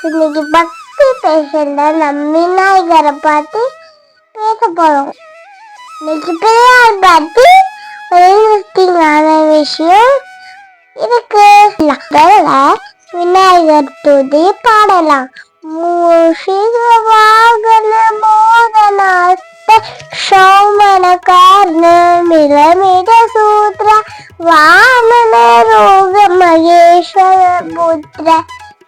இன்னைக்கு பக்தி பேசல நம்ம விநாயகரை பார்த்து பேச போறோம். இன்னைக்கு பிள்ளையார் பார்த்து ஒரு இன்ட்ரெஸ்டிங்கான விஷயம் இருக்கு. விநாயகர் துதி பாடலாம். மூஷிகவாகன மோதனாஸ்த சௌமன காரண மிலமிட சூத்ர வாமன ரோக மகேஸ்வர புத்திர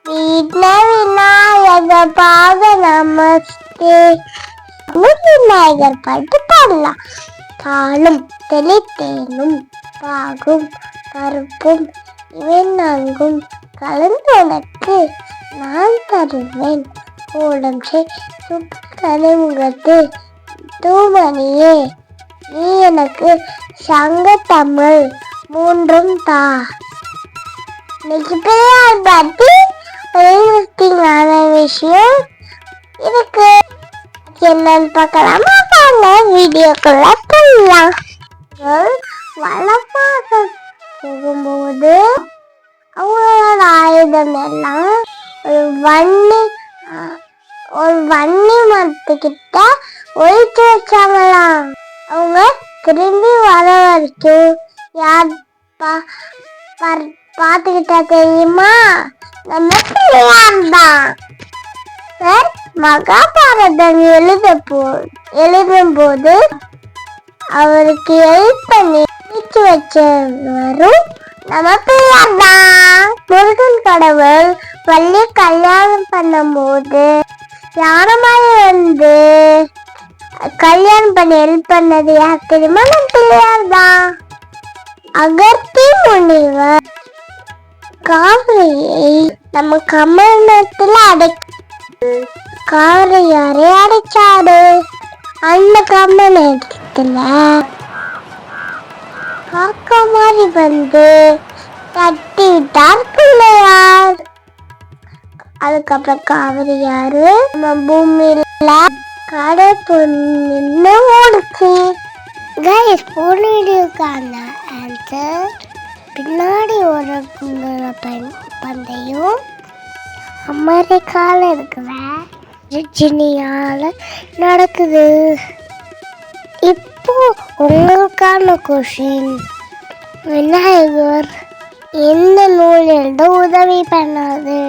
விக்ன விநாயக பாக நமஸ்தே. விநாயகர் பாட்டு பாடலாம். பாலும் தெளித்தேனும் பாகும் பருப்பும் இவை நான்கும் கலந்தனக்கு நான் தருவேன். கூடம் சுக்கனை முகத்து தூமணியே, நீ எனக்கு சங்க தமிழ் மூன்றும் தா. இன்னைக்கு பிள்ளையார் பாட்டு ஒரு இன்ட்ரெஸ்டிங்கான விஷயம் இருக்கு. என்னன்னு பார்க்கலாமா? வாங்க வீடியோக்குள்ள போகலாம். வளமாக போகும்போது அவங்களோட ஆயுதம் எல்லாம் ஒரு வன்னி மரத்துக்கிட்ட ஒழிச்சு வச்சாங்களாம். அவங்க திரும்பி வர வரைக்கும் யார் பார்த்துக்கிட்டா தெரியுமா? நம்ம பிள்ளையார் தான். மகாபாரதம் எழுதும் போது அவருக்கு ஹெல்ப் பண்ணி வச்சவரும் நம்ம பிள்ளையார் தான். முருகன் கடவுள் வள்ளி கல்யாணம் பண்ணும்போது யானமாய் வந்து கல்யாணம் பண்ணி ஹெல்ப் பண்ணது யார் தெரியுமா? நம்ம பிள்ளையார் தான். அகர்த்தி முனிவர் காவிரியை நம்ம கமலத்துல காவிரியாரை அடைச்சாரு. அந்த கமலத்துல காக்கா மாதிரி வந்து தட்டி விட்டார் பிள்ளையார். அதுக்கப்புறம் காவிரியாரு நம்ம பூமியில கடை பொண்ணு ஓடுச்சு. கைஸ், போன வீடியோக்கான ஆன்சர் பின்னாடி ஒரு பந்தயம் அமெரிக்கால இருக்கிற விர்ஜீனியால நடக்குது. இப்போ உங்களுக்கான கொஷின், விநாயகர் எந்த நூல் எழுத உதவி பண்ணாது?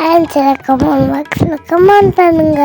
ஆன்சரை கமெண்ட் பாக்ஸில் கமெண்ட் பண்ணுங்க.